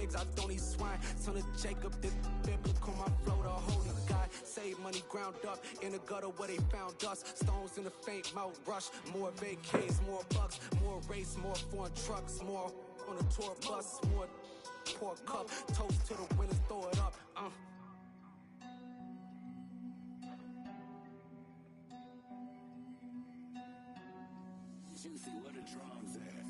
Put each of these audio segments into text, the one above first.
shades, I don't eat swine. Son of Jacob, this biblical, my flow, the holy God. Save money ground up in the gutter where they found us. Stones in the faint mouth rush. More vacays, more bucks, more race, more foreign trucks, more on a tour bus, more pour cup. Toast to the winners, throw it up. Juicy, where the drums at?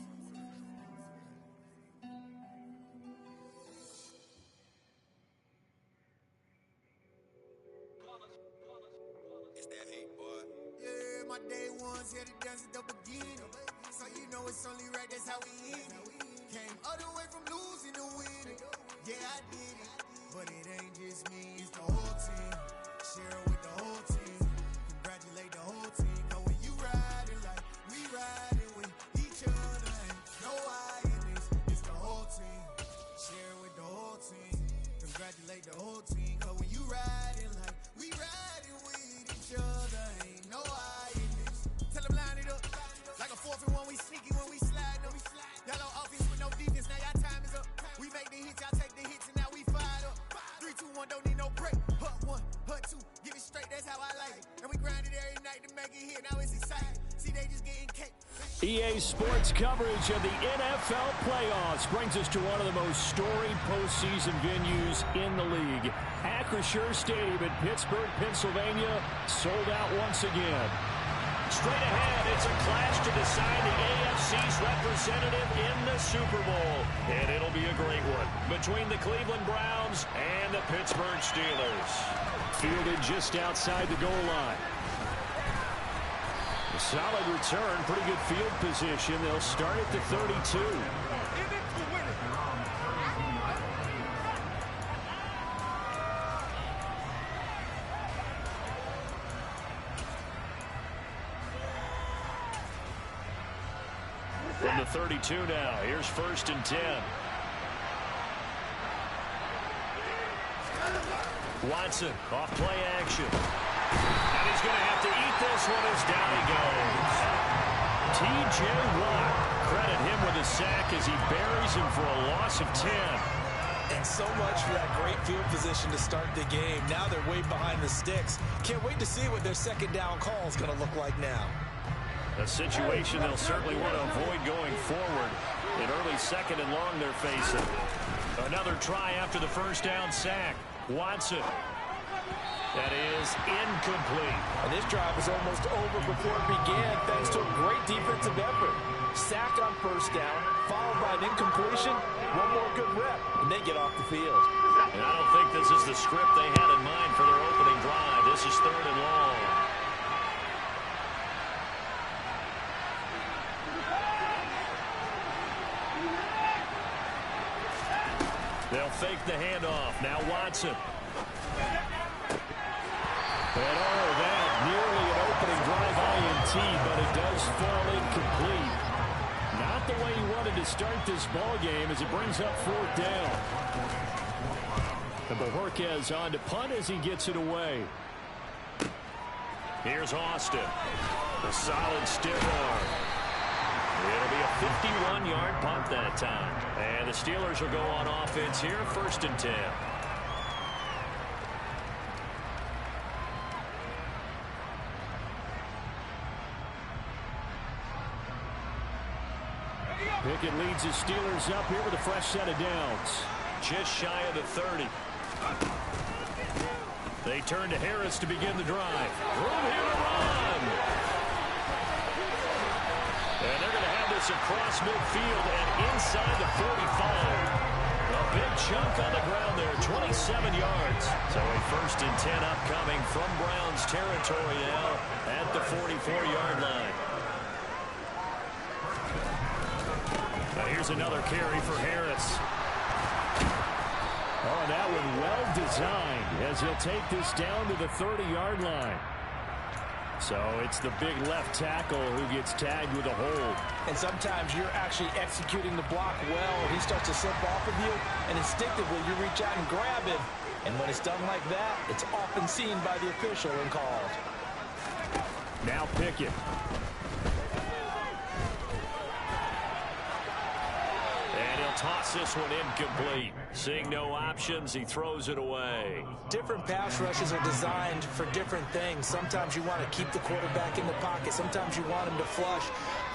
It's that hate, boy. Yeah, my day ones here to dance at the beginning. So you know it's only right, that's how we end it. Came all the way from losing to winning. Yeah, I did it. But it ain't just me, it's the whole team. Share it with the whole team. Congratulate the whole team. Cause when you riding like we riding with each other, ain't no I in this, it's the whole team. Share it with the whole team. Congratulate the whole team. Cause when you riding like we riding with each other, ain't no I in this. Tell them line it up. Like a 4th and 1, we sneaky when we slide up. Y'all on offense with no defense, now y'all time is up. We make the hits, y'all take the hits, and now we fired up. 3, 2, 1, don't need no break. Hut 1, hut 2, get it straight, that's how I like it. And we grind it every night to make it hit, now it's exciting. See, they just getting cake. EA Sports coverage of the NFL playoffs brings us to one of the most storied postseason venues in the league. Acrisure Stadium in Pittsburgh, Pennsylvania, sold out once again. Straight ahead, it's a clash to decide the AFC's representative in the Super Bowl. And it'll be a great one between the Cleveland Browns and the Pittsburgh Steelers. Fielded just outside the goal line. A solid return, pretty good field position. They'll start at the 32. From the 32 now, here's 1st and 10. Watson, off play action. And he's going to have to eat this one as down he goes. T.J. Watt, credit him with a sack as he buries him for a loss of 10. And so much for that great field position to start the game. Now they're way behind the sticks. Can't wait to see what their second down call is going to look like now. A situation they'll certainly want to avoid going forward. An early 2nd and long they're facing. Another try after the first down sack. Watson. That is incomplete. And this drive was almost over before it began thanks to a great defensive effort. Sacked on 1st down, followed by an incompletion. One more good rep, and they get off the field. And I don't think this is the script they had in mind for their opening drive. This is 3rd and long. They'll fake the handoff. Now Watson. And all that, nearly an opening drive INT, but it does fall incomplete. Not the way he wanted to start this ball game as it brings up 4th down. And Bojorquez on to punt as he gets it away. Here's Austin. A solid stiff arm. It'll be a 51-yard punt that time. And the Steelers will go on offense here, 1st and 10. Pickett leads his Steelers up here with a fresh set of downs. Just shy of the 30. They turn to Harris to begin the drive. Room here to run. And they're going to have this across midfield and inside the 45. A big chunk on the ground there, 27 yards. So a 1st and 10 upcoming from Browns territory now at the 44-yard line. Now here's another carry for Harris. Oh, that one well designed as he'll take this down to the 30-yard line. So it's the big left tackle who gets tagged with a hold. And sometimes you're actually executing the block well. He starts to slip off of you, and instinctively you reach out and grab him. And when it's done like that, it's often seen by the official and called. Now Pickett. And he'll toss this one incomplete. Seeing no options, he throws it away. Different pass rushes are designed for different things. Sometimes you want to keep the quarterback in the pocket. Sometimes you want him to flush.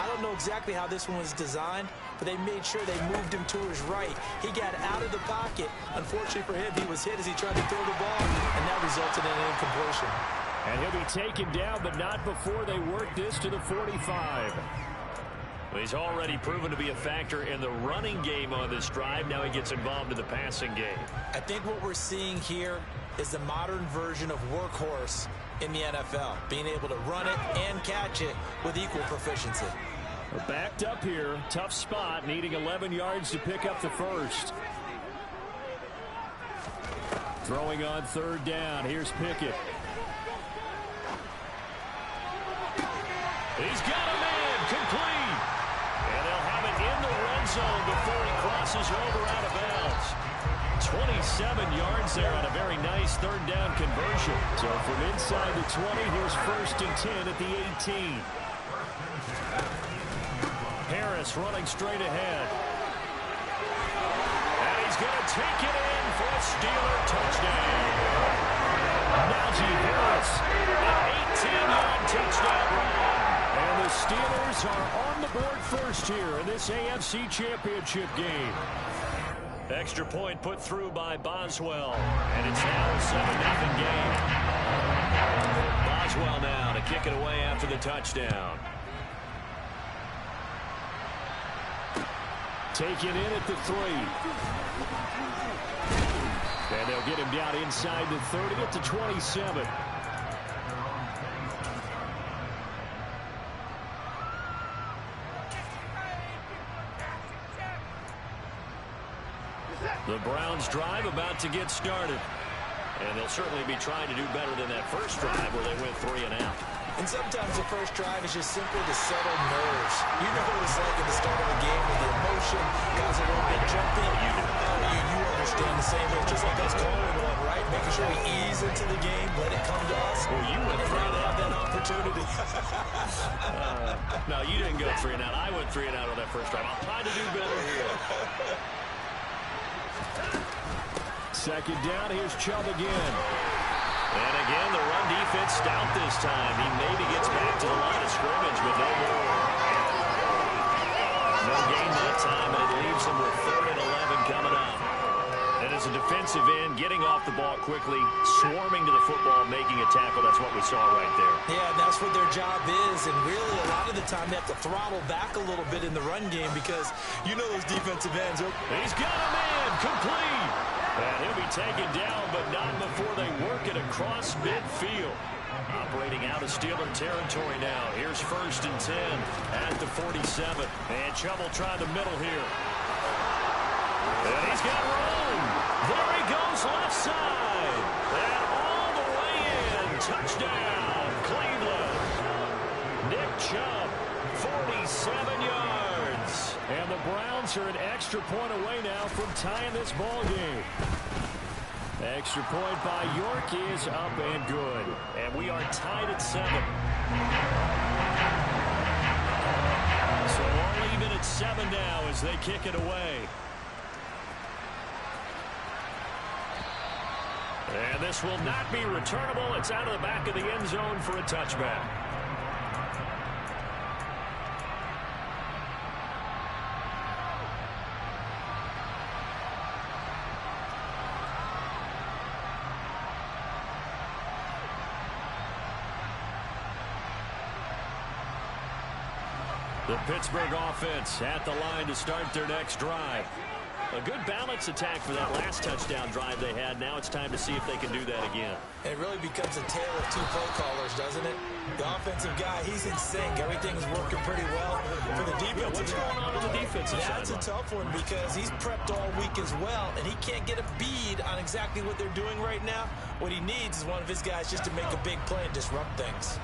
I don't know exactly how this one was designed, but they made sure they moved him to his right. He got out of the pocket. Unfortunately for him, he was hit as he tried to throw the ball, and that resulted in an incompletion. And he'll be taken down, but not before they work this to the 45. Well, he's already proven to be a factor in the running game on this drive. Now he gets involved in the passing game. I think what we're seeing here is the modern version of workhorse in the NFL, being able to run it and catch it with equal proficiency. Backed up here, tough spot, needing 11 yards to pick up the first. Throwing on third down, here's Pickett. He's got a man, complete. And they'll have it in the red zone before he crosses over out of bounds. 27 yards there on a very nice third down conversion. So from inside the 20, here's 1st and 10 at the 18. Harris running straight ahead. And he's going to take it in for a Steeler touchdown. Najee Harris, an 18-yard touchdown run. And the Steelers are on the board first here in this AFC Championship game. Extra point put through by Boswell. And it's now a 7-0 game. Boswell now to kick it away after the touchdown. Taken in at the 3. And they'll get him down inside the 30 at the 27. The Browns drive about to get started. And they'll certainly be trying to do better than that first drive where they went 3 and out. And sometimes the first drive is just simply to settle nerves. You know what it's like at the start of a game with the emotion, guys are a little bit jumpy. You understand the same way. It's just like us calling one, right? Making sure we ease into the game, let it come to us. Well, you went 3 and out. That opportunity. No, you didn't go 3 and out. I went 3 and out on that first drive. I'll try to do better here. Second down, here's Chubb again. And again, the run defense stout this time. He maybe gets back to the line of scrimmage, but no more. No gain that time, and it leaves them with 3rd and 11 coming up. And as a defensive end, getting off the ball quickly, swarming to the football, making a tackle, that's what we saw right there. Yeah, that's what their job is, and really a lot of the time they have to throttle back a little bit in the run game because you know those defensive ends. He's got a man, complete. And he'll be taken down, but not before they work it across midfield. Operating out of Steeler territory now. Here's 1st and 10 at the 47. And Chubb will try the middle here. And he's got room. There he goes left side. And all the way in. Touchdown, Cleveland. Nick Chubb, 47 yards. And the Browns are an extra point away now from tying this ball game. Extra point by York is up and good. And we are tied at 7. So all even at 7 now as they kick it away. And this will not be returnable. It's out of the back of the end zone for a touchback. The Pittsburgh offense at the line to start their next drive. A good balance attack for that last touchdown drive they had. Now it's time to see if they can do that again. It really becomes a tale of two play callers, doesn't it? The offensive guy, he's in sync. Everything's working pretty well. For the defensive what's going on with the defensive side? That's a tough one because he's prepped all week as well, and he can't get a bead on exactly what they're doing right now. What he needs is one of his guys just to make a big play and disrupt things.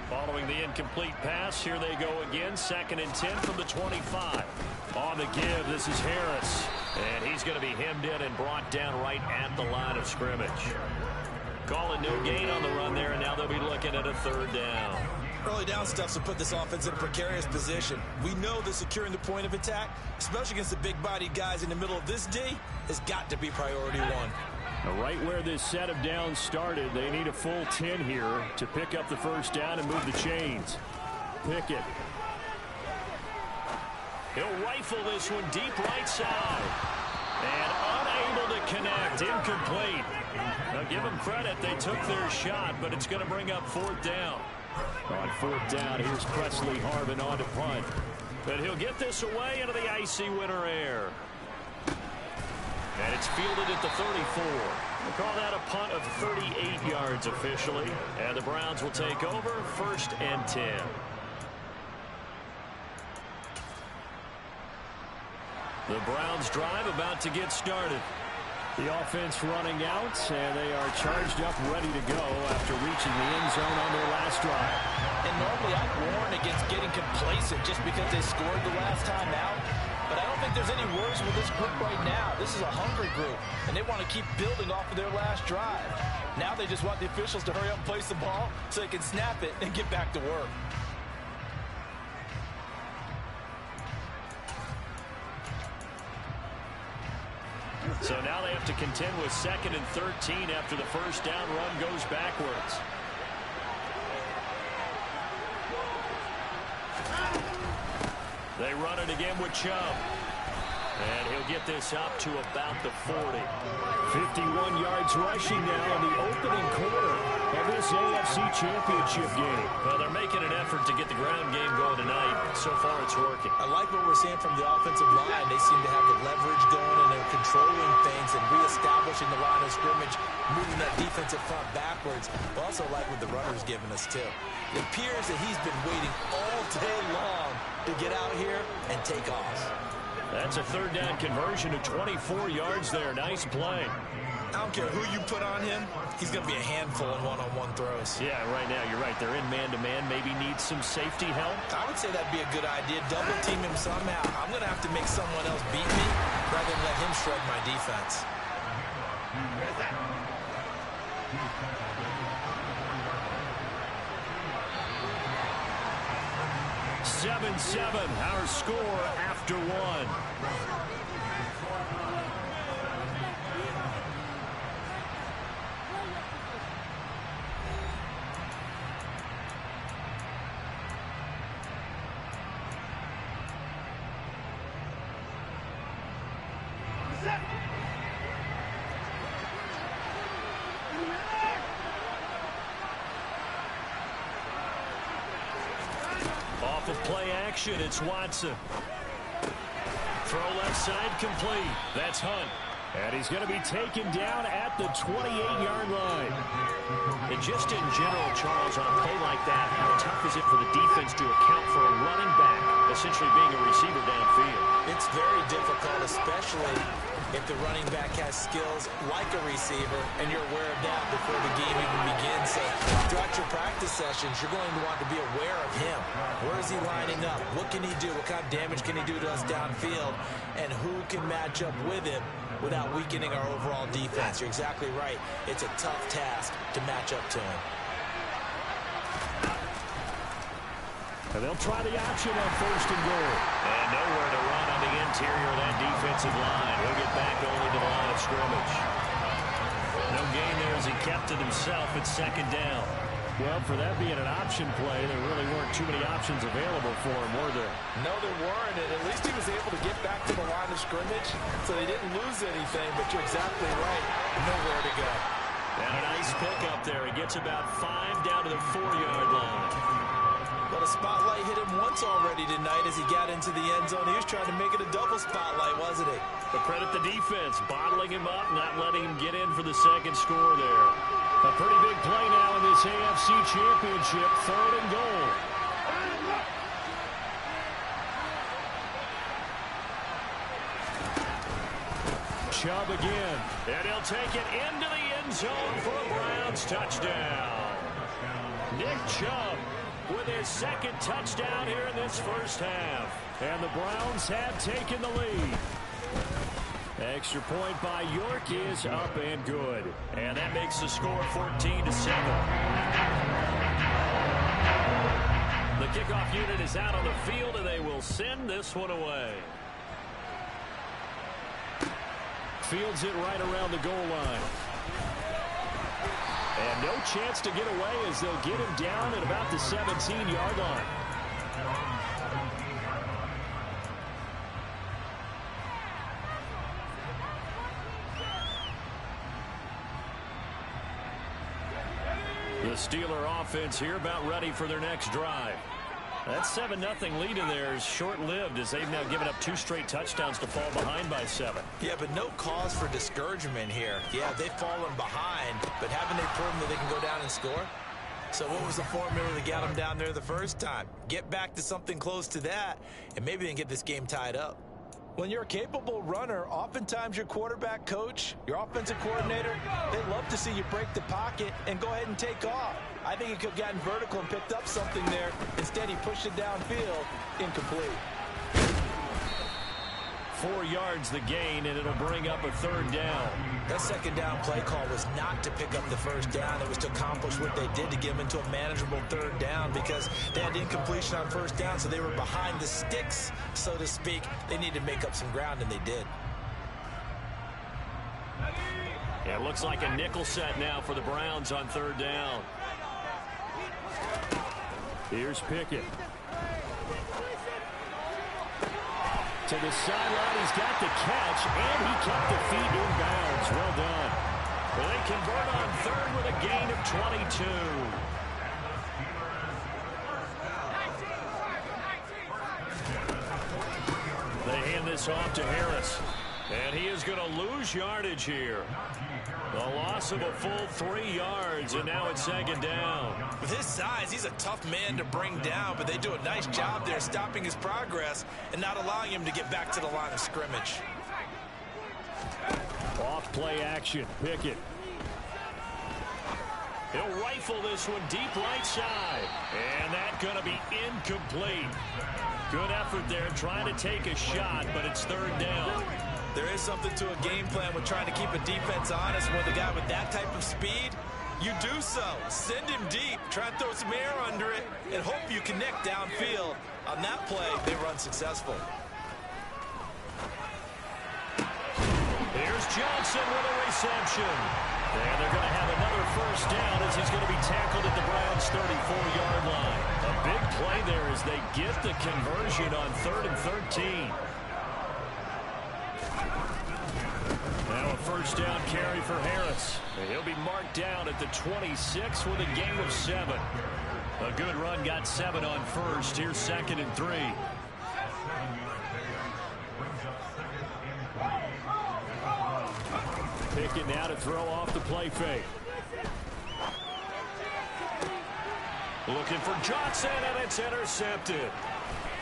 Following the incomplete pass, here they go again. 2nd and 10 from the 25. On the give, this is Harris. And he's going to be hemmed in and brought down right at the line of scrimmage. Calling no gain on the run there, and now they'll be looking at a 3rd down. Early down stuffs will put this offense in a precarious position. We know that securing the point of attack, especially against the big-bodied guys in the middle of this D, has got to be priority one. Right where this set of downs started, they need a full 10 here to pick up the first down and move the chains. Pickett. He'll rifle this one deep right side. And unable to connect. Incomplete. Now give them credit. They took their shot, but it's going to bring up fourth down. On fourth down, here's Presley Harvin on to punt. But he'll get this away into the icy winter air. And it's fielded at the 34. We'll call that a punt of 38 yards officially. And the Browns will take over, 1st and 10. The Browns drive about to get started. The offense running out, and they are charged up, ready to go after reaching the end zone on their last drive. And normally I'd warn against getting complacent just because they scored the last time out. But I don't think there's any worries with this group right now. This is a hungry group, and they want to keep building off of their last drive. Now they just want the officials to hurry up and place the ball so they can snap it and get back to work. So now they have to contend with 2nd and 13 after the first down run goes backwards. They run it again with Chubb. And he'll get this up to about the 40. 51 yards rushing now in the opening quarter of this AFC Championship game. Well, they're making an effort to get the ground game going tonight. So far, it's working. I like what we're seeing from the offensive line. They seem to have the leverage going, and they're controlling things and reestablishing the line of scrimmage, moving that defensive front backwards. I also like what the runner's giving us, too. It appears that he's been waiting all day long to get out here and take off. That's a 3rd down conversion to 24 yards there. Nice play. I don't care who you put on him. He's going to be a handful in one-on-one throws. Yeah, right now, you're right. They're in man-to-man. Maybe need some safety help. I would say that'd be a good idea. Double team him somehow. I'm going to have to make someone else beat me rather than let him shred my defense. 7-7, our score after 1. Off of play action, it's Watson. Throw left side complete. That's Hunt. And he's going to be taken down at the 28-yard line. And just in general, Charles, on a play like that, how tough is it for the defense to account for a running back essentially being a receiver downfield? It's very difficult, especially if the running back has skills like a receiver and you're aware of that before the game even begins. So throughout your practice sessions, you're going to want to be aware of him. Where is he lining up? What can he do? What kind of damage can he do to us downfield? And who can match up with him without weakening our overall defense? You're exactly right. It's a tough task to match up to him. And they'll try the option on 1st and goal. And nowhere to run on the interior of that defensive line. He'll get back only to the line of scrimmage. No gain there as he kept it himself at 2nd down. Well, for that being an option play, there really weren't too many options available for him, were there? No, there weren't, and at least he was able to get back to the line of scrimmage, so they didn't lose anything, but you're exactly right. Nowhere to go. And a nice pickup there. He gets about 5 down to the 4-yard line. Well, the spotlight hit him once already tonight as he got into the end zone. He was trying to make it a double spotlight, wasn't he? But credit the defense, bottling him up, not letting him get in for the second score there. A pretty big play now in this AFC Championship, 3rd and goal. Chubb again, and he'll take it into the end zone for a Browns touchdown. Nick Chubb with his 2nd touchdown here in this first half. And the Browns have taken the lead. Extra point by York is up and good. And that makes the score 14-7. The kickoff unit is out on the field, and they will send this one away. Fields it right around the goal line. And no chance to get away as they'll get him down at about the 17-yard line. The Steeler offense here about ready for their next drive. That 7-0 lead in there is short-lived as they've now given up 2 straight touchdowns to fall behind by 7. Yeah, but no cause for discouragement here. Yeah, they've fallen behind, but haven't they proven that they can go down and score? So what was the formula that got them down there the first time? Get back to something close to that, and maybe they can get this game tied up. When you're a capable runner, oftentimes your quarterback coach, your offensive coordinator, they love to see you break the pocket and go ahead and take off. I think he could have gotten vertical and picked up something there. Instead, he pushed it downfield, incomplete. 4 yards the gain, and it'll bring up a 3rd down. That 2nd down play call was not to pick up the 1st down. It was to accomplish what they did to get them into a manageable 3rd down because they had incompletion on 1st down, so they were behind the sticks, so to speak. They needed to make up some ground, and they did. It looks like a nickel set now for the Browns on 3rd down. Here's Pickett. To the sideline, he's got the catch, and he kept the feet in bounds. Well done. Well, they convert on 3rd with a gain of 22. They hand this off to Harris, and he is going to lose yardage here. A loss of a full 3 yards, and now it's 2nd down. With his size, he's a tough man to bring down, but they do a nice job there stopping his progress and not allowing him to get back to the line of scrimmage. Off play action, Pickett. He'll rifle this one deep right side, and that's going to be incomplete. Good effort there trying to take a shot, but it's 3rd down. There is something to a game plan with trying to keep a defense honest. With a guy with that type of speed, you do so. Send him deep, try and throw some air under it, and hope you connect downfield. On that play, they were unsuccessful. Here's Johnson with a reception. And they're going to have another 1st down as he's going to be tackled at the Browns' 34-yard line. A big play there as they get the conversion on 3rd and 13. Now a 1st down carry for Harris. And he'll be marked down at the 26 with a gain of 7. A good run got 7 on 1st. Here's 2nd and 3. Pickett now to throw off the play fake. Looking for Johnson, and it's intercepted.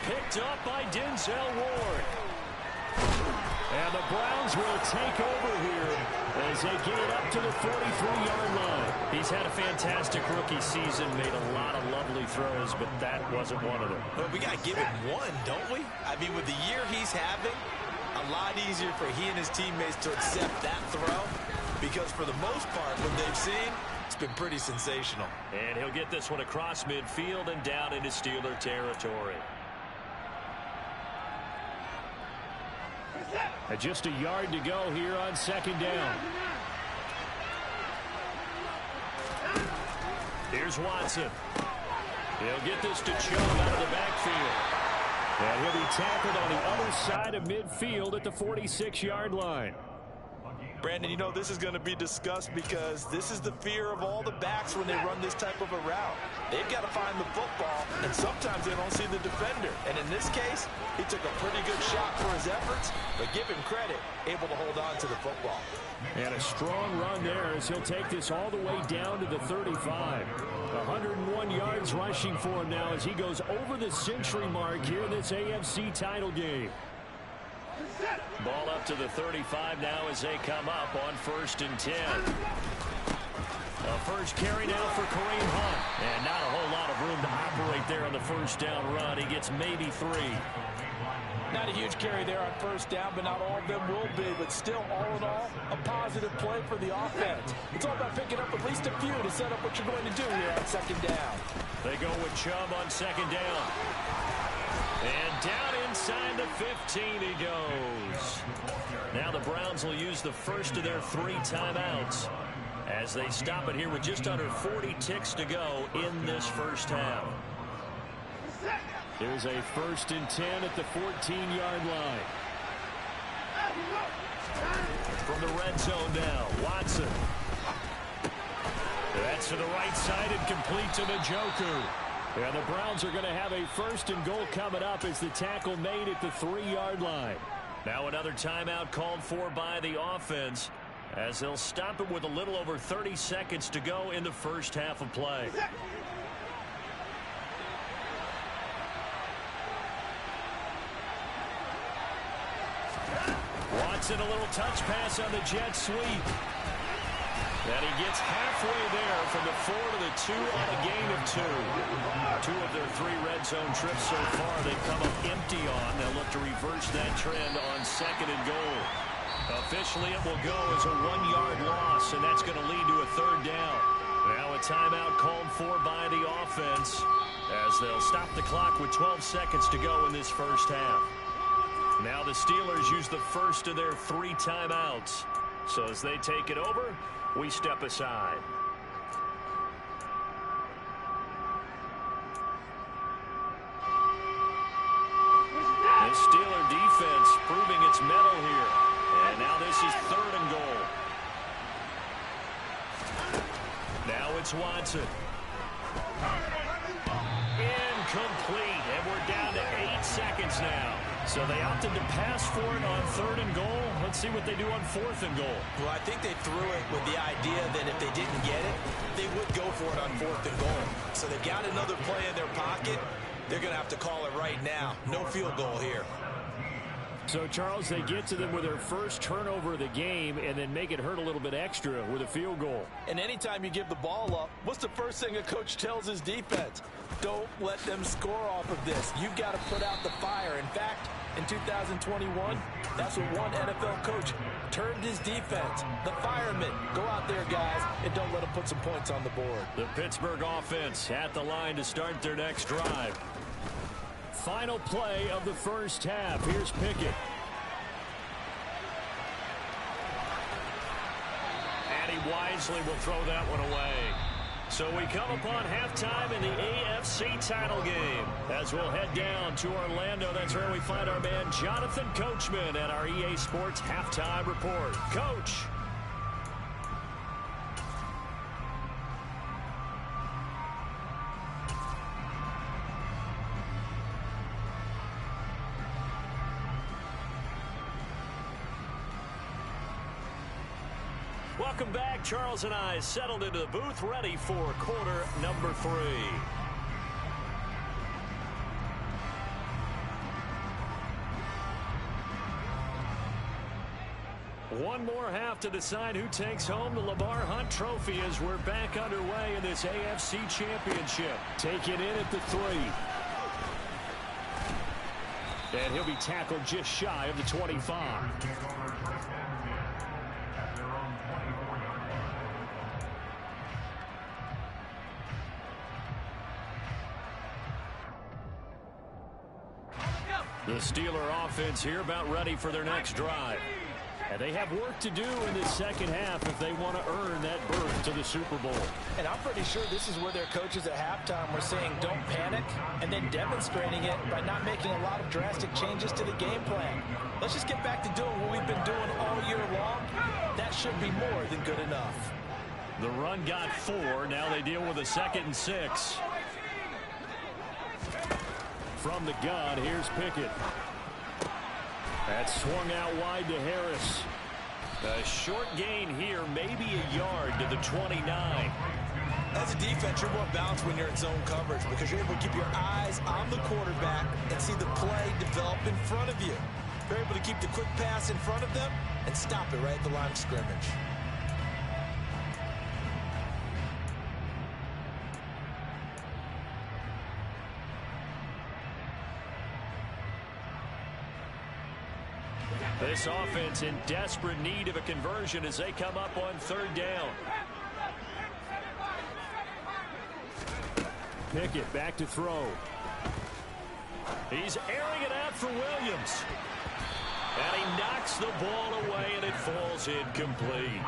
Picked up by Denzel Ward. And the Browns will take over here as they get it up to the 43-yard line. He's had a fantastic rookie season, made a lot of lovely throws, but that wasn't one of them. Well, we got to give him one, don't we? I mean, with the year he's having, a lot easier for he and his teammates to accept that throw because for the most part, what they've seen, it's been pretty sensational. And he'll get this one across midfield and down into Steeler territory. And just a yard to go here on 2nd down. Here's Watson. He'll get this to Chubb out of the backfield. And he'll be tackled on the other side of midfield at the 46-yard line. Brandon, you know, this is going to be discussed because this is the fear of all the backs when they run this type of a route. They've got to find the football, and sometimes they don't see the defender. And in this case, he took a pretty good shot for his efforts, but give him credit, able to hold on to the football. And a strong run there as he'll take this all the way down to the 35. 101 yards rushing for him now as he goes over the century mark here in this AFC title game. Ball up to the 35 now as they come up on 1st and 10. A first carry now for Kareem Hunt. And not a whole lot of room to operate there on the 1st down run. He gets maybe 3. Not a huge carry there on first down, but not all of them will be. But still, all in all, a positive play for the offense. It's all about picking up at least a few to set up what you're going to do here on second down. They go with Chubb on second down. And down inside the 15 he goes. Now the Browns will use the first of their 3 timeouts as they stop it here with just under 40 ticks to go in this first half. Here's a 1st and 10 at the 14-yard line. From the red zone now, Watson. That's to the right side and complete to the Joker. And the Browns are going to have a 1st and goal coming up as the tackle made at the 3-yard line. Now another timeout called for by the offense as they'll stop it with a little over 30 seconds to go in the first half of play. Watson, a little touch pass on the jet sweep. And he gets halfway there from the 4 to the 2 on a gain of 2. 2 of their 3 red zone trips so far they've come up empty on. They'll look to reverse that trend on 2nd and goal. Officially it will go as a 1-yard loss, and that's going to lead to a 3rd down. Now a timeout called for by the offense as they'll stop the clock with 12 seconds to go in this first half. Now the Steelers use the first of their 3 timeouts. So as they take it over, we step aside. The Steeler defense proving its mettle here. And now this is 3rd and goal. Now it's Watson. Incomplete. And we're down to 8 seconds now. So they opted to pass for it on 3rd and goal. Let's see what they do on 4th and goal. Well, I think they threw it with the idea that if they didn't get it, they would go for it on 4th and goal. So they've got another play in their pocket. They're going to have to call it right now. No field goal here. So, Charles, they get to them with their first turnover of the game and then make it hurt a little bit extra with a field goal. And anytime you give the ball up, what's the first thing a coach tells his defense? Don't let them score off of this. You've got to put out the fire. In fact, in 2021, that's what one NFL coach turned his defense. The firemen. Go out there, guys, and don't let them put some points on the board. The Pittsburgh offense at the line to start their next drive. Final play of the first half. Here's Pickett. And he wisely will throw that one away. So we come upon halftime in the AFC title game. As we'll head down to Orlando, that's where we find our man Jonathan Coachman at our EA Sports Halftime Report. Coach. Welcome back. Charles and I settled into the booth, ready for quarter number 3. One more half to decide who takes home the Lamar Hunt Trophy as we're back underway in this AFC Championship. Taken in at the 3. And he'll be tackled just shy of the 25. The Steeler offense here about ready for their next drive. And they have work to do in the second half if they want to earn that berth to the Super Bowl. And I'm pretty sure this is where their coaches at halftime were saying don't panic and then demonstrating it by not making a lot of drastic changes to the game plan. Let's just get back to doing what we've been doing all year long. That should be more than good enough. The run got 4. Now they deal with a 2nd and 6. From the gun, here's Pickett. That's swung out wide to Harris. A short gain here, maybe a yard to the 29. As a defense, you're more balanced when you're in zone coverage because you're able to keep your eyes on the quarterback and see the play develop in front of you. You're able to keep the quick pass in front of them and stop it right at the line of scrimmage. This offense in desperate need of a conversion as they come up on 3rd down. Pickett back to throw. He's airing it out for Williams. And he knocks the ball away, and it falls incomplete.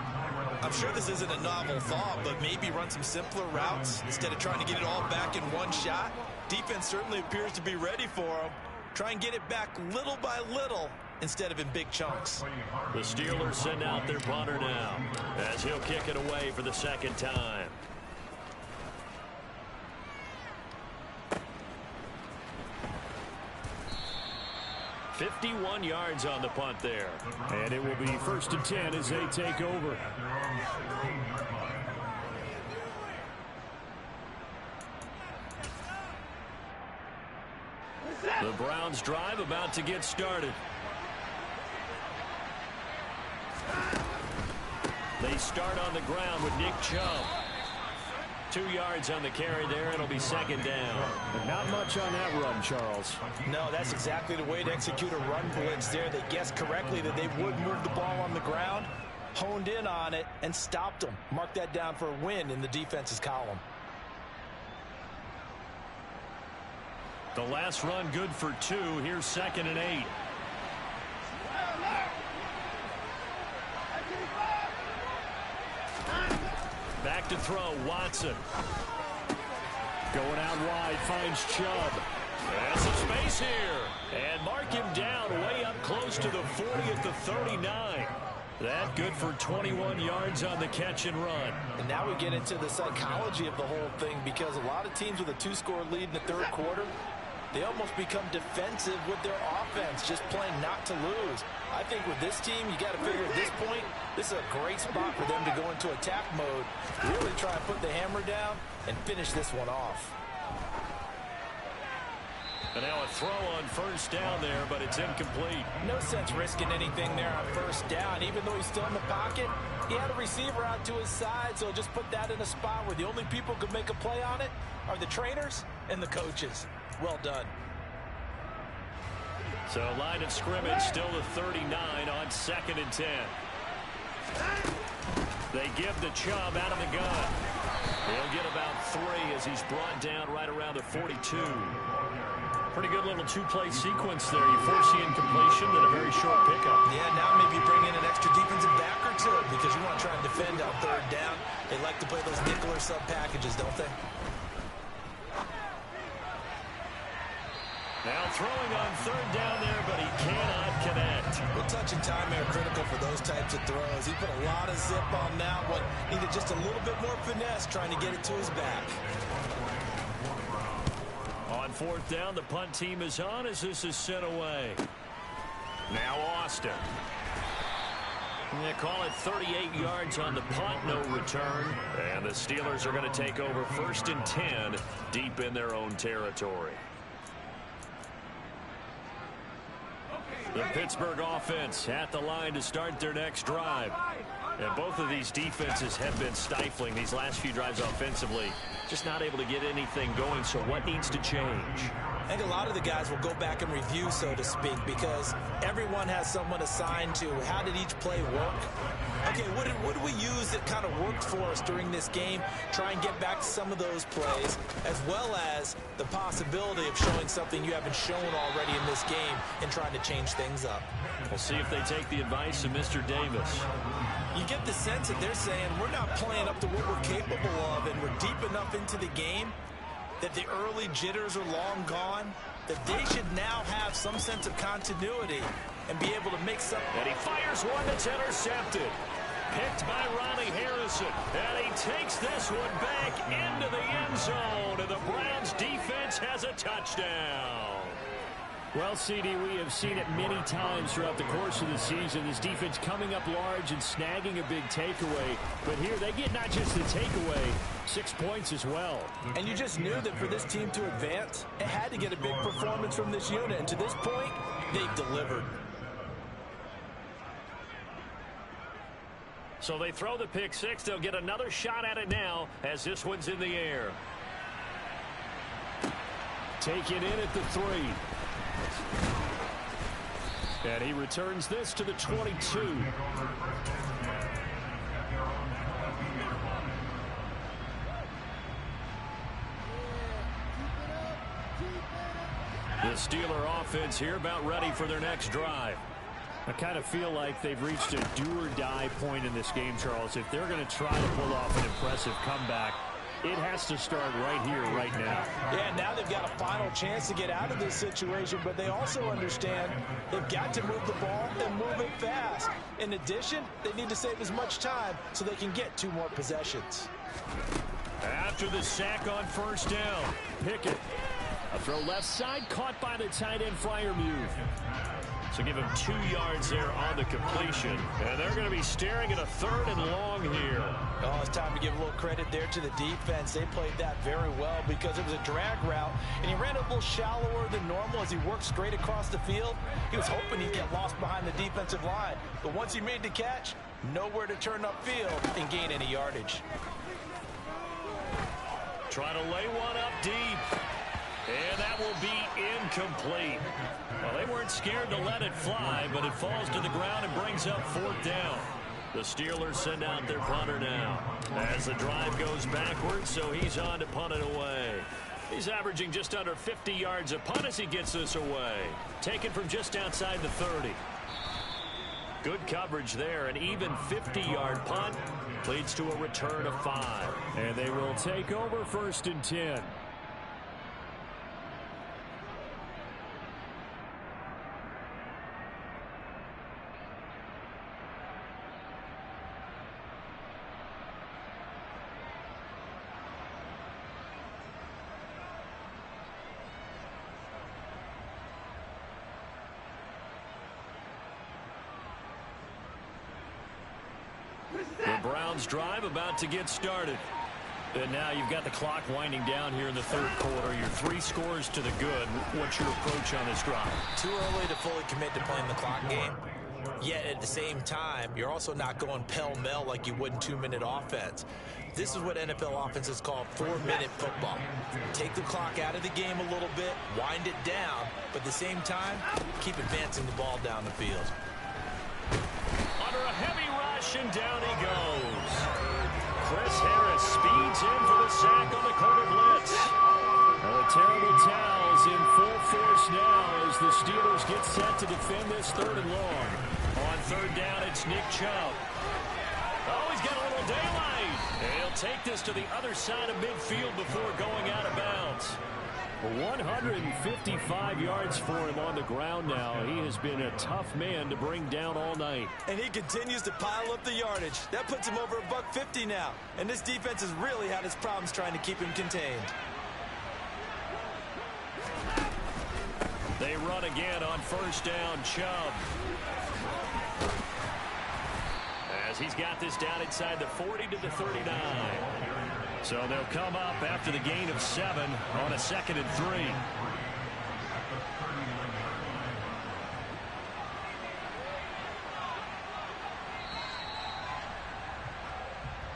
I'm sure this isn't a novel thought, but maybe run some simpler routes instead of trying to get it all back in one shot. Defense certainly appears to be ready for him. Try and get it back little by little instead of in big chunks. The Steelers send out their punter now as he'll kick it away for the 2nd time. $51 yards on the punt there. And it will be 1st and 10 as they take over. The Browns drive about to get started. They start on the ground with Nick Chubb. 2 yards on the carry there. It'll be 2nd down. But not much on that run, Charles. No, that's exactly the way to execute a run blitz there. They guessed correctly that they would move the ball on the ground, honed in on it, and stopped them. Mark that down for a win in the defense's column. The last run good for 2. Here's 2nd and 8. Back to throw, Watson. Going out wide, finds Chubb. That's some space here. And mark him down way up close to the 40 at the 39. That good for 21 yards on the catch and run. And now we get into the psychology of the whole thing, because a lot of teams with a 2-score lead in the 3rd quarter, they almost become defensive with their offense, just playing not to lose. I think with this team, you got to figure at this point, this is a great spot for them to go into attack mode, really try and put the hammer down and finish this one off. And now a throw on 1st down there, but it's incomplete. No sense risking anything there on 1st down. Even though he's still in the pocket, he had a receiver out to his side, so just put that in a spot where the only people who could make a play on it are the trainers and the coaches. Well done. So line of scrimmage still to 39 on 2nd and 10. They give the Chubb out of the gun. He'll get about 3 as he's brought down right around the 42. Pretty good little 2-play sequence there. You force the incompletion, then a very short pickup. Yeah, now maybe bring in an extra defensive back or 2 because you want to try and defend on 3rd down. They like to play those nickel or sub packages, don't they? Now throwing on 3rd down there, but he cannot connect. Well, touch and time are critical for those types of throws. He put a lot of zip on that one. Needed just a little bit more finesse trying to get it to his back. On 4th down, the punt team is on as this is sent away. Now Austin. They call it 38 yards on the punt, no return. And the Steelers are going to take over 1st and 10 deep in their own territory. The Pittsburgh offense at the line to start their next drive. And both of these defenses have been stifling these last few drives offensively. Just not able to get anything going, so what needs to change? I think a lot of the guys will go back and review, so to speak, because everyone has someone assigned to how did each play work. Okay, what did we use that kind of worked for us during this game? Try and get back to some of those plays, as well as the possibility of showing something you haven't shown already in this game and trying to change things up. We'll see if they take the advice of Mr. Davis. You get the sense that they're saying we're not playing up to what we're capable of, and we're deep enough into the game that the early jitters are long gone, that they should now have some sense of continuity and be able to make some. And he fires one that's intercepted. Picked by Ronnie Harrison. And he takes this one back into the end zone. And the Browns defense has a touchdown. Well, CD, we have seen it many times throughout the course of the season. This defense coming up large and snagging a big takeaway. But here they get not just the takeaway, 6 points as well. And you just knew that for this team to advance, it had to get a big performance from this unit. And to this point, they've delivered. So they throw the pick six. They'll get another shot at it now as this one's in the air. Take it in at the 3. And he returns this to the 22. The Steeler offense here about ready for their next drive. I kind of feel like they've reached a do-or-die point in this game, Charles. If they're going to try to pull off an impressive comeback, it has to start right here, right now. Yeah, now they've got a final chance to get out of this situation, but they also understand they've got to move the ball and move it fast. In addition, they need to save as much time so they can get 2 more possessions. After the sack on first down, Pickett. A throw left side, caught by the tight end Freiermuth. So give him 2 yards there on the completion. And they're going to be staring at a 3rd and long here. Oh, it's time to give a little credit there to the defense. They played that very well because it was a drag route, and he ran a little shallower than normal as he worked straight across the field. He was hoping he'd get lost behind the defensive line. But once he made the catch, nowhere to turn upfield and gain any yardage. Try to lay one up deep. And that will be incomplete. Well, they weren't scared to let it fly, but it falls to the ground and brings up 4th down. The Steelers send out their punter now as the drive goes backwards, so he's on to punt it away. He's averaging just under 50 yards a punt as he gets this away. Taken from just outside the 30. Good coverage there. An even 50-yard punt leads to a return of 5. And they will take over 1st and 10. The Browns drive about to get started. And now you've got the clock winding down here in the 3rd quarter. Your 3 scores to the good. What's your approach on this drive? Too early to fully commit to playing the clock game. Yet at the same time, you're also not going pell-mell like you would in 2-minute offense. This is what NFL offenses call 4-minute football. Take the clock out of the game a little bit, wind it down, but at the same time, keep advancing the ball down the field. Under a heavy rush, and down he goes. Chris Harris speeds in for the sack on the corner blitz. The terrible towels in full force now as the Steelers get set to defend this 3rd and long. On 3rd down, it's Nick Chubb. Oh, he's got a little daylight. And he'll take this to the other side of midfield before going out of bounds. 155 yards for him on the ground now. He has been a tough man to bring down all night. And he continues to pile up the yardage. That puts him over $150 now. And this defense has really had its problems trying to keep him contained. They run again on 1st down, Chubb. As he's got this down inside the 40 to the 39. So they'll come up after the gain of 7 on a 2nd and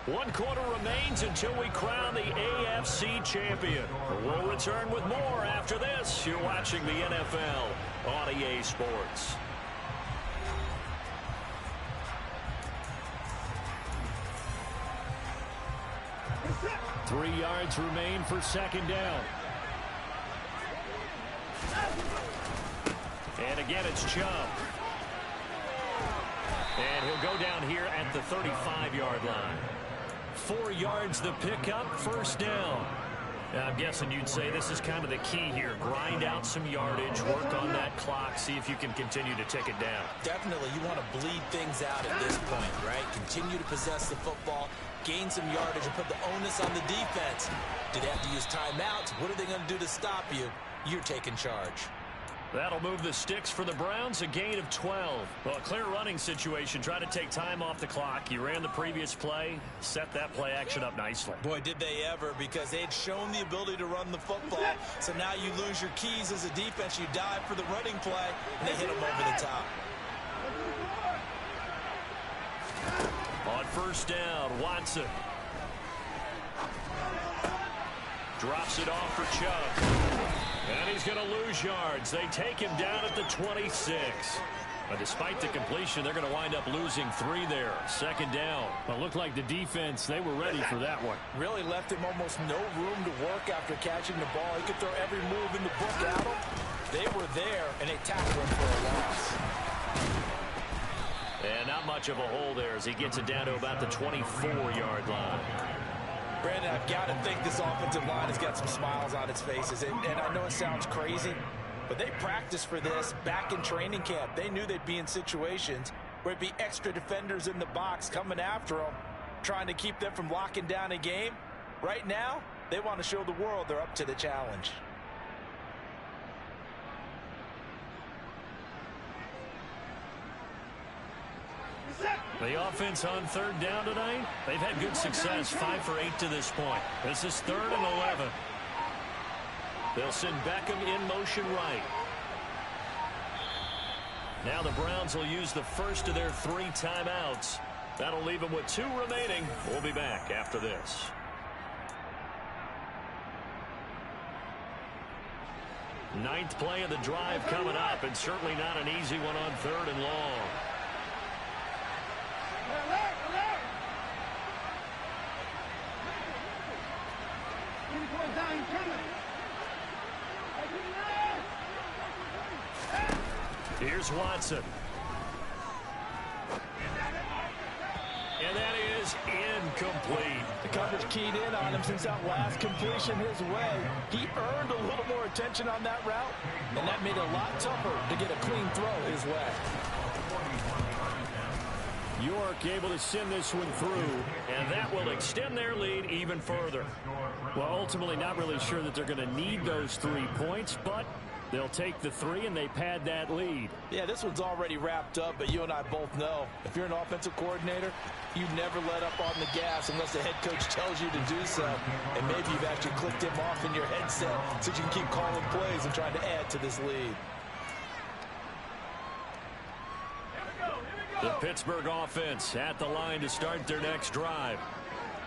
3. One quarter remains until we crown the AFC champion. We'll return with more after this. You're watching the NFL on EA Sports. 3 yards remain for 2nd down. And again, it's Chubb. And he'll go down here at the 35-yard line. 4 yards the pickup, 1st down. Now, I'm guessing you'd say this is kind of the key here. Grind out some yardage, work on that clock, see if you can continue to tick it down. Definitely, you want to bleed things out at this point, right? Continue to possess the football, gain some yardage, and put the onus on the defense. Do they have to use timeouts? What are they going to do to stop you? You're taking charge. That'll move the sticks for the Browns, a gain of 12. Well, a clear running situation. Try to take time off the clock. You ran the previous play, set that play action up nicely. Boy, did they ever, because they'd shown the ability to run the football. So now you lose your keys as a defense. You dive for the running play, and they hit them over the top. On 1st down, Watson. Drops it off for Chubb. And he's going to lose yards. They take him down at the 26. But despite the completion, they're going to wind up losing 3 there. Second down. Well, it looked like the defense, they were ready for that one. Really left him almost no room to work after catching the ball. He could throw every move in the book at him. They were there, and they tackled him for a loss. And not much of a hole there as he gets it down to about the 24-yard line. Brandon, I've got to think this offensive line has got some smiles on its faces. And I know it sounds crazy, but they practiced for this back in training camp. They knew they'd be in situations where it'd be extra defenders in the box coming after them, trying to keep them from locking down a game. Right now, they want to show the world they're up to the challenge. The offense on third down tonight, they've had good success, 5 for 8 to this point. This is 3rd and 11. They'll send Beckham in motion right. Now the Browns will use the first of their 3 timeouts. That'll leave them with 2 remaining. We'll be back after this. Ninth play of the drive coming up, and certainly not an easy one on 3rd and long. Here's Watson. And that is incomplete. The coverage keyed in on him since that last completion his way. He earned a little more attention on that route, and that made it a lot tougher to get a clean throw his way. York able to send this one through, and that will extend their lead even further. Well, ultimately not really sure that they're going to need those 3 points, but they'll take the 3 and they pad that lead. Yeah, this one's already wrapped up, but you and I both know if you're an offensive coordinator, you never let up on the gas unless the head coach tells you to do so. And maybe you've actually clicked him off in your headset so you can keep calling plays and trying to add to this lead. The Pittsburgh offense at the line to start their next drive.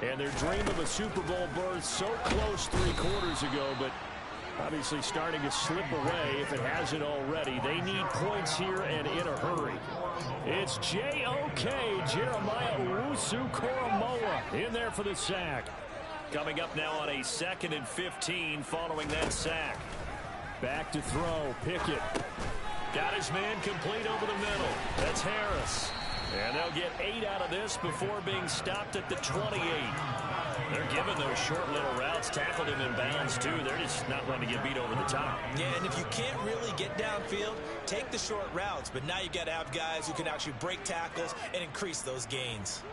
And their dream of a Super Bowl berth so close 3 quarters ago, but obviously starting to slip away if it hasn't already. They need points here and in a hurry. It's J.O.K. Jeremiah Owusu-Koramoah in there for the sack. Coming up now on a 2nd and 15 following that sack. Back to throw. Pickett. Got his man complete over the middle. That's Harris. And they'll get 8 out of this before being stopped at the 28. They're giving those short little routes. Tackled him in bounds, too. They're just not letting to get beat over the top. Yeah, and if you can't really get downfield, take the short routes. But now you got to have guys who can actually break tackles and increase those gains.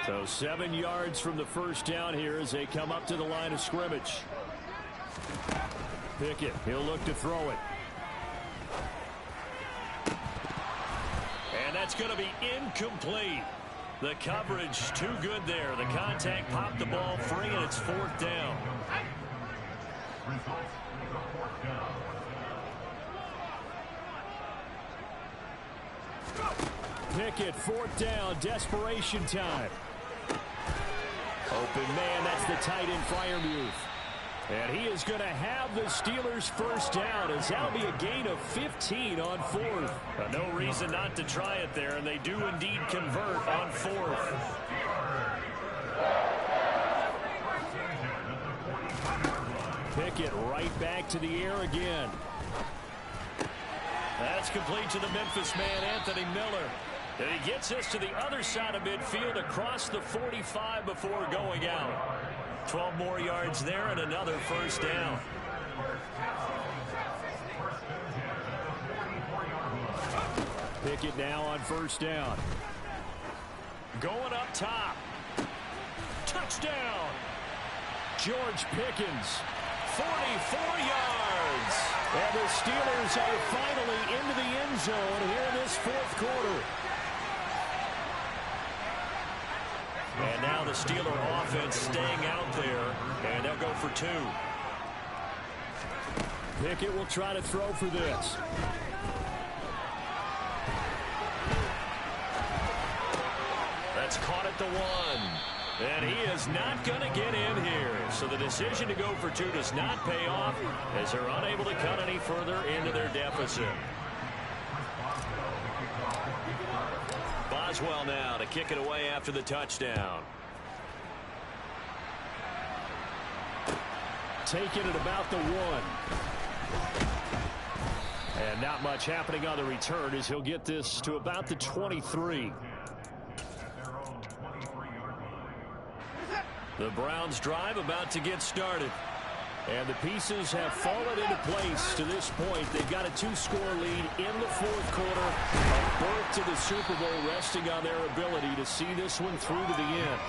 So 7 yards from the first down here as they come up to the line of scrimmage. Pickett, he'll look to throw it. And that's going to be incomplete. The coverage too good there. The contact popped the ball free, and it's 4th down. Pickett, 4th down, desperation time. Open man, that's the tight end Freiermuth. And he is going to have the Steelers' first down as that'll be a gain of 15 on 4th. No reason not to try it there, and they do indeed convert on 4th. Pickett right back to the air again. That's complete to the Memphis man, Anthony Miller. And he gets us to the other side of midfield across the 45 before going out. 12 more yards there and another first down. Pickett now on first down. Going up top. Touchdown. George Pickens. 44 yards. And the Steelers are finally into the end zone here in this 4th quarter. And now the Steeler offense staying out there, and they'll go for 2. Pickett will try to throw for this. That's caught at the 1. And he is not going to get in here. So the decision to go for two does not pay off as they're unable to cut any further into their deficit. Boswell now to kick it away after the touchdown. Taking it about the 1. And not much happening on the return as he'll get this to about the 23. The Browns drive about to get started. And the pieces have fallen into place to this point. They've got a 2-score lead in the fourth quarter. A berth to the Super Bowl resting on their ability to see this one through to the end.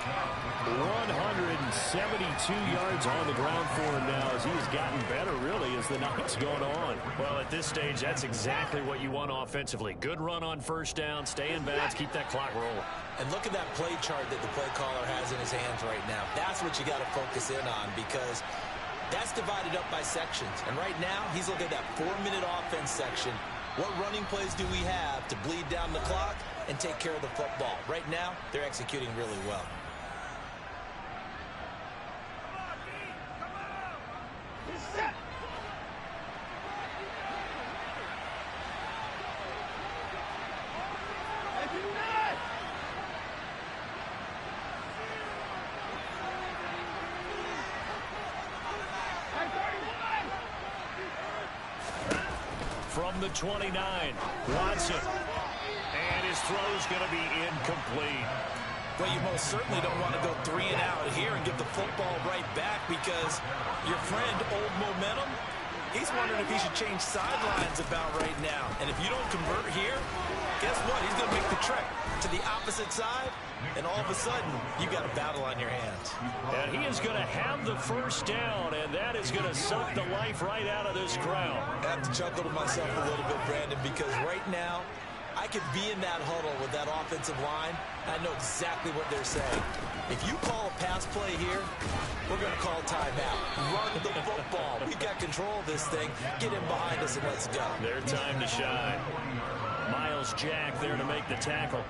172 yards on the ground for him now as he has gotten better, really, as the night's going on. Well, at this stage, that's exactly what you want offensively. Good run on first down, stay in bounds, keep that clock rolling. And look at that play chart that the play caller has in his hands right now. That's what you got to focus in on because that's divided up by sections. And right now, he's looking at that 4-minute offense section. What running plays do we have to bleed down the clock and take care of the football? Right now, they're executing really well. From the 29, Watson. And his throw's going to be incomplete. Well, you most certainly don't want to go 3 and out here and give the football right back because your friend, Old Momentum, he's wondering if he should change sidelines about right now. And if you don't convert here, guess what? He's going to make the trek to the opposite side, and all of a sudden, you've got a battle on your hands. And he is going to have the first down, and that is going to suck the life right out of this crowd. I have to chuckle to myself a little bit, Brandon, because right now, I could be in that huddle with that offensive line. I know exactly what they're saying. If you call a pass play here, we're going to call timeout. Run the football. We've got control of this thing. Get in behind us and let's go. Their time to shine. Miles Jack there to make the tackle.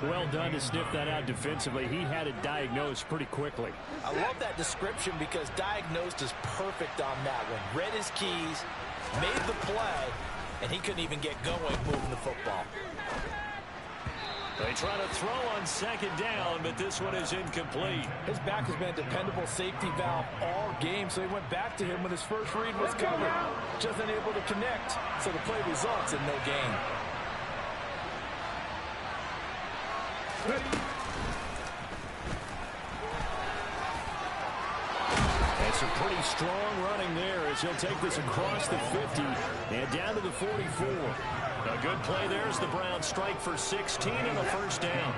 Well done to sniff that out defensively. He had it diagnosed pretty quickly. I love that description because diagnosed is perfect on that one. Read his keys, made the play, and he couldn't even get going moving the football. They try to throw on second down, but this one is incomplete. His back has been a dependable safety valve all game, so he went back to him when his first read was covered. Just unable to connect, so the play results in no gain. That's a pretty strong running there as he'll take this across the 50 and down to the 44. A good play there as the Browns strike for 16 and a first down.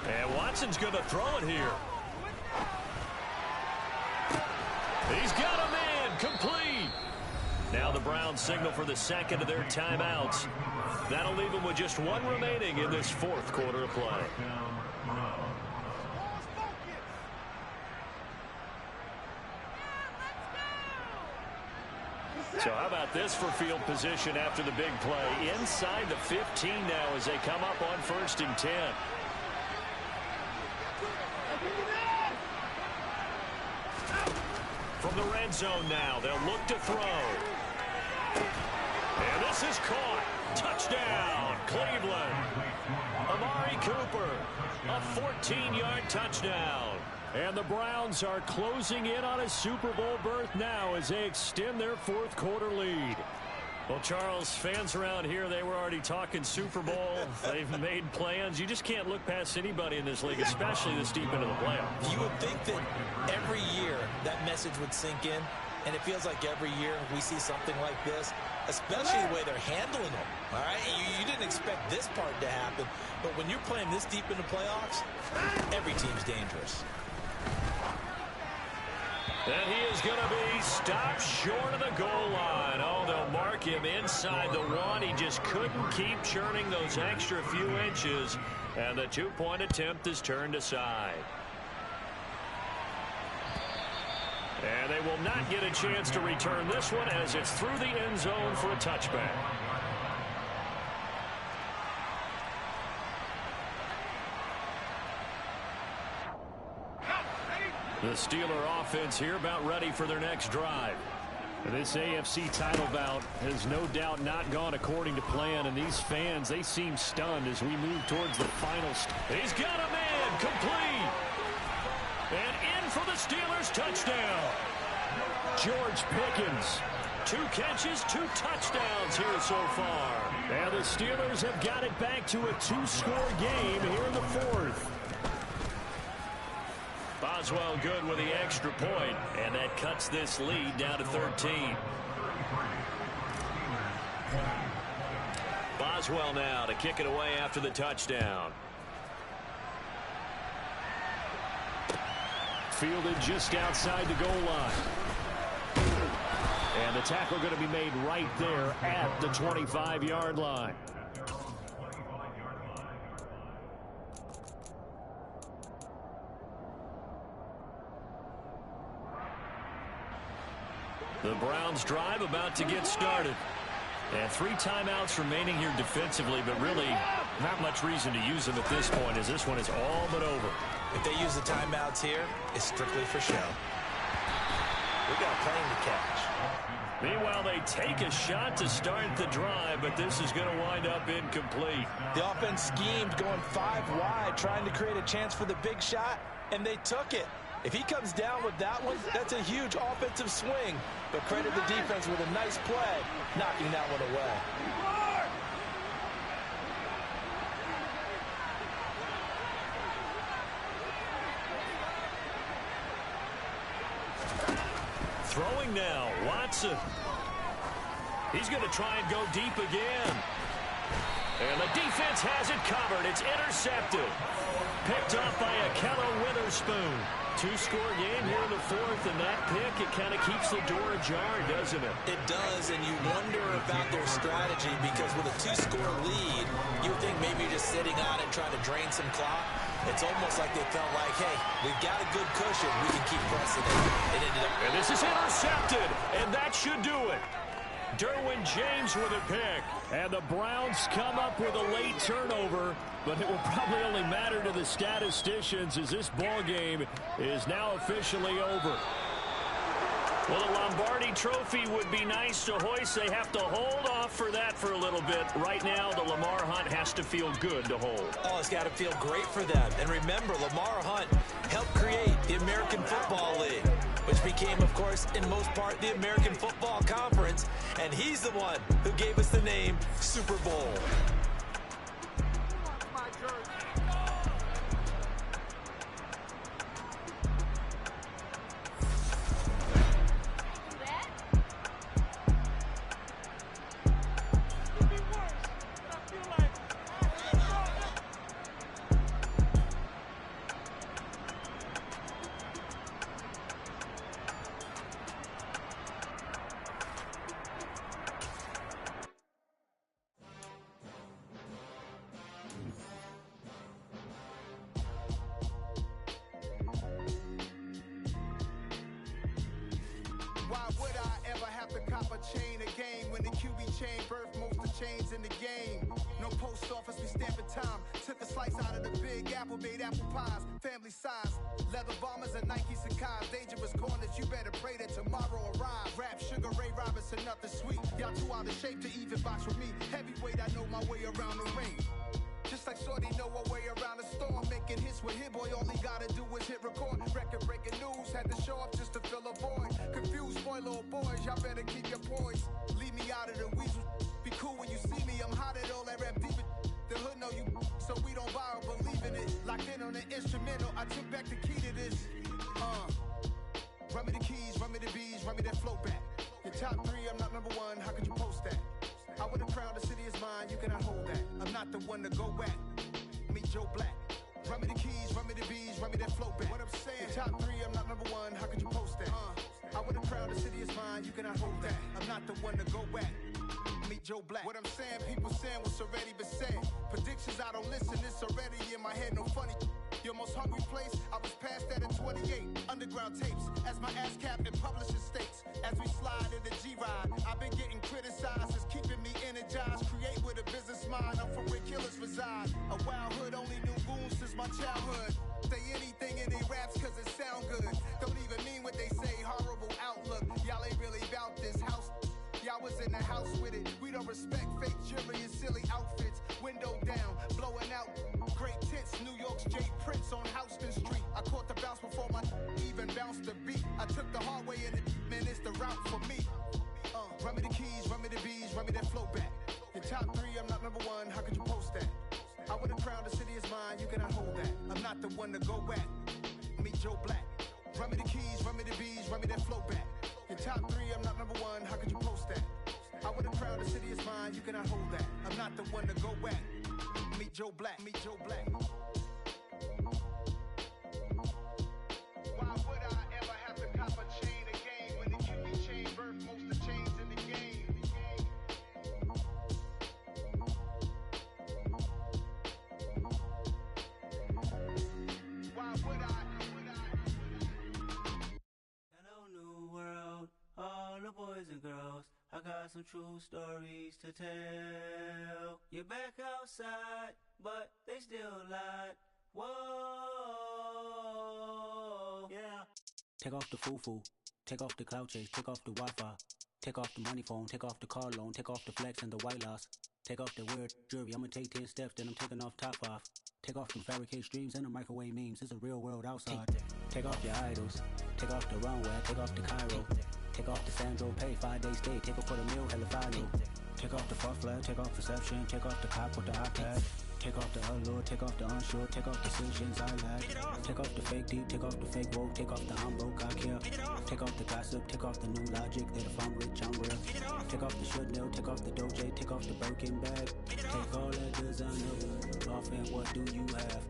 And Watson's going to throw it here. He's got him in, complete. Now the Browns signal for the second of their timeouts. That'll leave them with just one remaining in this fourth quarter of play. So how about this for field position after the big play? Inside the 15 now as they come up on 1st and 10. From the red zone now, they'll look to throw. And this is caught. Touchdown, Cleveland. Amari Cooper, a 14-yard touchdown. And the Browns are closing in on a Super Bowl berth now as they extend their fourth quarter lead. Well, Charles, fans around here, they were already talking Super Bowl. They've made plans. You just can't look past anybody in this league, especially this deep into the playoffs. You would think that every year that message would sink in, and it feels like every year we see something like this, especially the way they're handling them. All right, you didn't expect this part to happen, but when you're playing this deep into playoffs, every team's dangerous. And he is going to be stopped short of the goal line. Oh, they'll mark him inside the 1. He just couldn't keep churning those extra few inches, and the 2-point attempt is turned aside. And they will not get a chance to return this one as it's through the end zone for a touchback. The Steeler offense here about ready for their next drive. This AFC title bout has no doubt not gone according to plan, and these fans, they seem stunned as we move towards the final. He's got a man complete. And in for the Steelers touchdown. George Pickens. 2 catches, 2 touchdowns here so far. And the Steelers have got it back to a 2-score game here in the 4th. Boswell good with the extra point, and that cuts this lead down to 13. Boswell now to kick it away after the touchdown. Fielded just outside the goal line. And the tackle going to be made right there at the 25-yard line. The Browns drive about to get started. And 3 timeouts remaining here defensively, but really not much reason to use them at this point, as this one is all but over. If they use the timeouts here, it's strictly for show. We got a plane to catch. Meanwhile, they take a shot to start the drive, but this is going to wind up incomplete. The offense schemed going 5 wide, trying to create a chance for the big shot, and they took it. If he comes down with that one, that's a huge offensive swing. But credit the defense with a nice play, knocking that one away. Throwing now, Watson. He's going to try and go deep again. And the defense has it covered. It's intercepted. Picked off by Akello Witherspoon. 2-score game here in the 4th, and that pick, it kind of keeps the door ajar, doesn't it? It does, and you wonder about their strategy, because with a 2-score lead, you would think maybe you're just sitting on it trying to drain some clock. It's almost like they felt like, hey, we've got a good cushion. We can keep pressing it. It ended up... And this is intercepted, and that should do it. Derwin James with a pick. And the Browns come up with a late turnover, but it will probably only matter to the statisticians as this ball game is now officially over. Well, the Lombardi Trophy would be nice to hoist. They have to hold off for that for a little bit. Right now, the Lamar Hunt has to feel good to hold. Oh, it's got to feel great for them. And remember, Lamar Hunt helped create the American Football League, which became, of course, in most part, the American Football Conference. And he's the one who gave us the name Super Bowl. Why would I ever have to cop a chain a game when the QB chain birthed most of chains in the game? No post office, we stamping time. Took a slice out of the big apple, made apple pies, family size. Leather bombers and Nike Sacai's. Dangerous corners, you better pray that tomorrow arrives. Rap, Sugar Ray Robinson, nothing sweet. Y'all too out of shape to even box with me. Heavyweight, I know my way around the ring. Just like Shorty know her way around the storm. Making hits with Hit Boy, all he gotta do is hit record. Record-breaking news, had to show up just to fill a void. Confused, spoiled little boys, y'all better keep your poise. Leave me out of the weasel. Be cool when you see me, I'm hot at all that rap deep. The hood know you, so we don't buy or believe in it. Locked in on the instrumental, I took back the key to this. Run me the keys, run me the bees, run me that flow back. Your top 3, I'm not number 1, how could you post that? I would have crowned the city is mine, you cannot hold that. I'm not the one to go back. Meet Joe Black. Run me the keys, run me the bees, run me that flow back. What I'm saying, top 3, I'm not number 1, how could you post that? I would have crowned the city is mine, you cannot hold that. I'm not the one to go back. Meet Joe Black. What I'm saying, people saying what's already been said. Predictions, I don't listen, it's already in my head, no funny. Your most hungry place, I was past that in 28. Underground tapes, as my ass cap in publishing states. As we slide in the G-Ride, I've been getting criticized, it's keeping me energized. Create with a business mind, I'm from where killers reside. A wild hood, only knew goons since my childhood. Say anything in they raps cause it sound good. don't respect fake jewelry and silly outfits. Window down, blowing out great tits. New York's Jay Prince on Houston Street. I caught the bounce before my even bounced the beat. I took the hard way in it, man, it's the route for me. Run me the keys, run me the bees, run me that flow back. Your top 3, I'm not number 1, how could you post that? I would've crowned the city is mine, you cannot hold that. I'm not the one to go back. Meet Joe Black. Run me the keys, run me the bees, run me that flow back. Your top 3, I'm not number 1, how could you post that? I would've crowned the city is mine, you cannot hold that. I'm not the one to go back. Meet Joe Black, meet Joe Black. Why would I ever have to cop a chain again when the QB chain birth most of chains in the game? Why would I? Hello, new world, all the boys and girls. I got some true stories to tell. You're back outside, but they still lied. Whoa, yeah. Take off the foo-foo, take off the cloud chase, take off the Wi-Fi, take off the money phone, take off the car loan, take off the flex and the white loss. Take off the weird jewelry, I'ma take 10 steps, then I'm taking off top 5. Take off the fabricated streams and the microwave memes, it's a real world outside. Take off your idols, take off the runway, take off the Cairo. Take off the Sandro pay, 5 days stay, take off for the meal, hella follow. Take off the far flag, take off perception, take off the cop with the iPad. Take off the allure, take off the unsure, take off the decisions I lack. Take off the fake deep, take off the fake woke, take off the I'm broke, I care. Take off the gossip, take off the new logic that if I'm rich, I'm real. Take off the Chanel, take off the Doja, take off the Birkin bag. Take all that designer off and what do you have?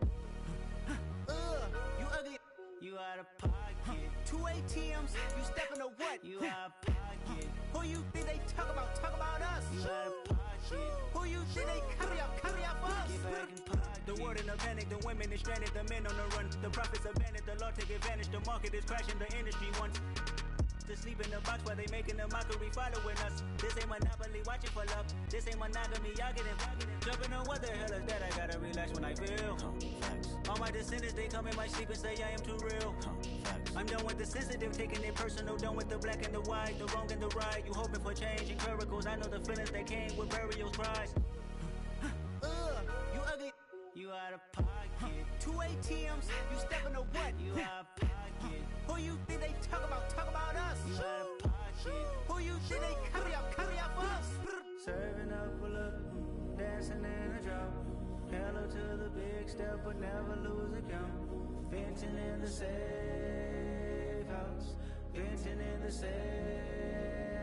You ugly, you out of pocket. 2 ATMs, you stepping to what? You out of pocket. Who you think they talk about us? You out of pocket. Who you think they carry up for us? Get back in pocket. The world in a panic, the women is stranded, the men on the run. The profits abandoned, the law take advantage, the market is crashing, the industry wants to sleep in the box while they making a mockery following us. This ain't monopoly, watching for love. This ain't monogamy, y'all getting jumping on what the hell is that? I gotta relax when I feel. All my descendants, they come in my sleep and say I am too real. I'm done with the sensitive, taking it personal, done with the black and the white, the wrong and the right. You hoping for change and miracles, I know the feelings that came with burial cries. You ugly, you out of pocket. 2 ATMs, you stepping to what? You out of pocket. Who you think they talk about us? You out of pocket. Who you think they carry up for us? Serving up a look, dancing in a drop. Hella to the big step, but never lose a count. Venting in the safe house. Venting in the safe.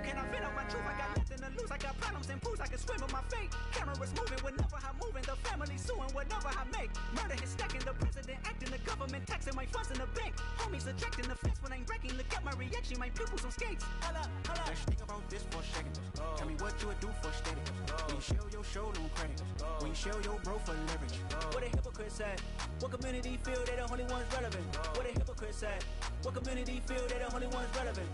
Can I vent out my truth? I got nothing to lose. I got problems and pools. I can swim with my fate. Cameras moving whenever I'm moving. The family suing whatever I make. Murder is stacking. The president acting. The government taxing my funds in the bank. Homies attracting the fence when I'm breaking. Look at my reaction. My pupils on skates. Holla, holla. Let's think about this for a second. Tell me what you would do for steady. When you show your show, no credit. When you show your bro for leverage. What a hypocrite said. What community feel they the only ones relevant? What a hypocrite said. What community feel they the only ones relevant?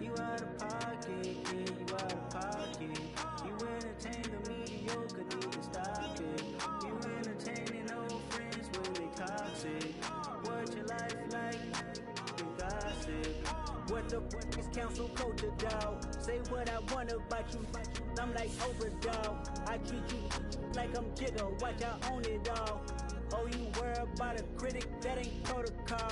You out of pocket, yeah, you out of pocket. You entertain the mediocre, need to stop it. You entertaining old friends when they toxic. What your life like? You gossip. What the fuck is council code to doubt? Say what I want about you. I'm like overdog. I treat you like I'm Jigga. Watch I own it all. Oh, you worry about a critic? That ain't protocol.